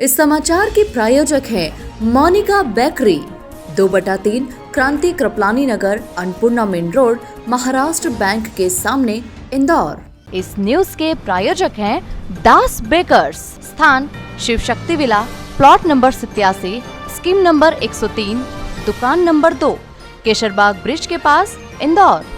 इस समाचार के प्रायोजक हैं Monika bakery, 2/3 Kranti Kripalani Nagar, Annapurna main road, Maharashtra bank के सामने, इंदौर। इस न्यूज के प्रायोजक हैं दास बेकर्स, स्थान Shiv Shakti villa, plot number 87, scheme number 103, दुकान नंबर 2, केशरबाग ब्रिज के पास, इंदौर।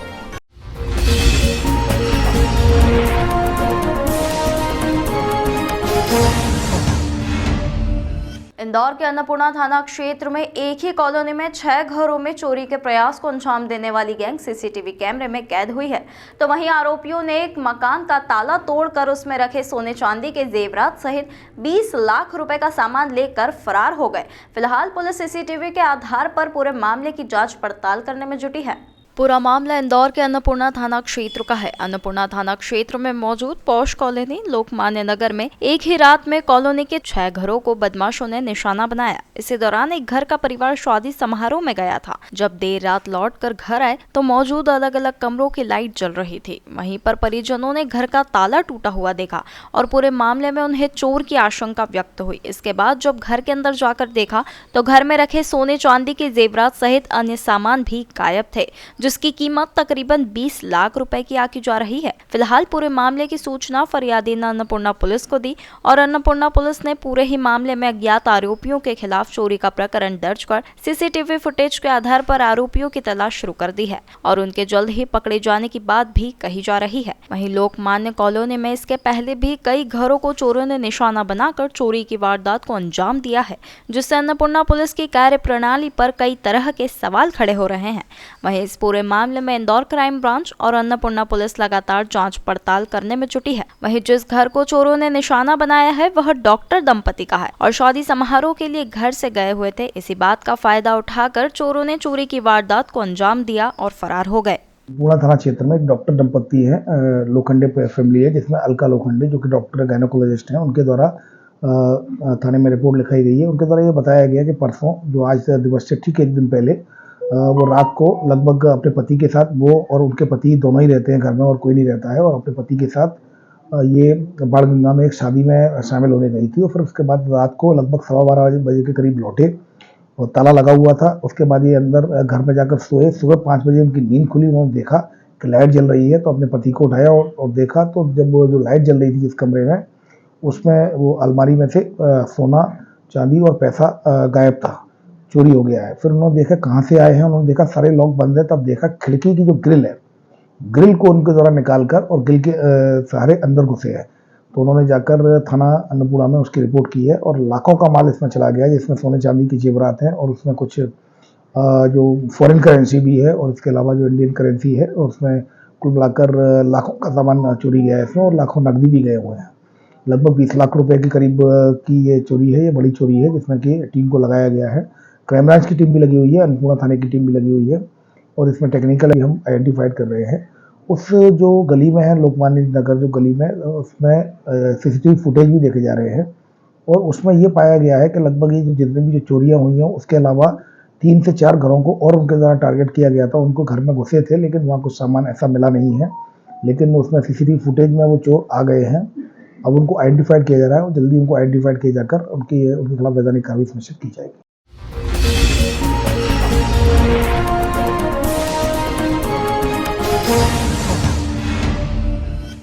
इंदौर के अन्नपूर्णा थाना क्षेत्र में एक ही कॉलोनी में 6 घरों में चोरी के प्रयास को अंजाम देने वाली गैंग सीसीटीवी कैमरे में कैद हुई है। तो वहीं आरोपियों ने एक मकान का ताला तोड़कर उसमें रखे सोने चांदी के जेवरात सहित 20 लाख रुपए का सामान लेकर फरार हो गए। फिलहाल पुलिस सीसीटीवी के आधार पर पूरे मामले की जांच पड़ताल करने में जुटी है। पूरा मामला इंदौर के अन्नपूर्णा थाना क्षेत्र का है। अन्नपूर्णा थाना क्षेत्र में मौजूद पौष कॉलोनी लोकमान्य नगर में एक ही रात में कॉलोनी के 6 घरों को बदमाशों ने निशाना बनाया। इसी दौरान एक घर का परिवार शादी समारोह में गया था। जब देर रात लौटकर घर आए तो मौजूद अलग अलग कमरों की लाइट जल रही थी। वहीं पर परिजनों ने घर का ताला टूटा हुआ देखा और पूरे मामले में उन्हें चोर की आशंका व्यक्त हुई। इसके बाद जब घर के अंदर जाकर देखा तो घर में रखे सोने चांदी के जेवरात सहित अन्य सामान भी गायब थे, जिसकी कीमत तकरीबन 20 लाख रुपए की आकी जा रही है। फिलहाल पूरे मामले की सूचना फरियादी ने अन्नपूर्णा पुलिस को दी और अन्नपूर्णा पुलिस ने पूरे ही मामले में अज्ञात आरोपियों के खिलाफ चोरी का प्रकरण दर्ज कर सीसीटीवी फुटेज के आधार पर आरोपियों की तलाश शुरू कर दी है और उनके जल्द ही पकड़े जाने की बात भी कही जा रही है। वहीं लोकमान्य कॉलोनी में इसके पहले भी कई घरों को चोरों ने निशाना बनाकर चोरी की वारदात को अंजाम दिया है, जिससे अन्नपूर्णा पुलिस की कार्य प्रणाली पर कई तरह के सवाल खड़े हो रहे हैं। वहीं इस पूरे मामले में इंदौर क्राइम ब्रांच और अन्नपूर्णा पुलिस लगातार जांच पड़ताल करने में जुटी है। वहीं जिस घर को चोरों ने निशाना बनाया है वह डॉक्टर दंपति का है और शादी समारोह के लिए घर से गए हुए थे। इसी बात का फायदा उठाकर चोरों ने चोरी की वारदात को अंजाम दिया और फरार हो गए। पूर्णा थाना क्षेत्र में एक डॉक्टर दंपति है, लोखंडे फैमिली है, जिसमें अलका लोखंडे जो कि डॉक्टर गायनेकोलॉजिस्ट हैं, उनके द्वारा थाने में रिपोर्ट लिखाई गई है। उनके द्वारा ये बताया गया कि परसों जो आज दिवस से ठीक एक दिन पहले वो रात को लगभग अपने पति के साथ, वो और उनके पति दोनों ही रहते हैं घर में और कोई नहीं रहता है, और अपने पति के साथ ये बाणगंगा में एक शादी में शामिल होने गई थी और फिर उसके बाद रात को लगभग 12:15 बजे के करीब लौटे और ताला लगा हुआ था। उसके बाद ये अंदर घर में जाकर सोए। सुबह 5 बजे उनकी नींद खुली, उन्होंने देखा कि लाइट जल रही है तो अपने पति को उठाया और देखा तो जब वो जो लाइट जल रही थी जिस कमरे में, उसमें वो अलमारी में से सोना चांदी और पैसा गायब था, चोरी हो गया है। फिर उन्होंने देखा कहाँ से आए हैं, उन्होंने देखा सारे लॉक बंद है। तब देखा खिड़की की जो ग्रिल है, ग्रिल को उनके द्वारा निकाल कर और ग्रिल के सहारे अंदर घुसे हैं। तो उन्होंने जाकर थाना अन्नपूर्णा में उसकी रिपोर्ट की है और लाखों का माल इसमें चला गया है, जिसमें सोने चांदी की जेवरात हैं और उसमें कुछ जो फॉरेन करेंसी भी है और इसके अलावा जो इंडियन करेंसी है, और उसमें कुल मिलाकर लाखों का सामान चोरी गया है इसमें और लाखों नकदी भी गए हुए हैं। लगभग 20 लाख रुपए के करीब की ये चोरी है, ये बड़ी चोरी है, जिसमें कि टीम को लगाया गया है। क्राइम ब्रांच की टीम भी लगी हुई है, अन्नपूर्णा थाने की टीम भी लगी हुई है और इसमें टेक्निकली हम आइडेंटिफाइड कर रहे हैं। उस जो गली में है लोकमान्य नगर जो गली में, उसमें सीसीटीवी फुटेज भी देखे जा रहे हैं और उसमें ये पाया गया है कि लगभग ये जो जितने भी जो चोरियां हुई हैं उसके अलावा 3 से 4 घरों को और उनके द्वारा टारगेट किया गया था। उनको घर में घुसे थे लेकिन वहाँ कुछ सामान ऐसा मिला नहीं है, लेकिन उसमें सीसीटीवी फुटेज में वो चोर आ गए हैं। अब उनको आइडेंटिफाइड किया जा रहा है और जल्दी उनको आइडेंटिफाइड किया जाकर उनके खिलाफ वैधानिक कार्रवाई सुनिश्चित की जाएगी।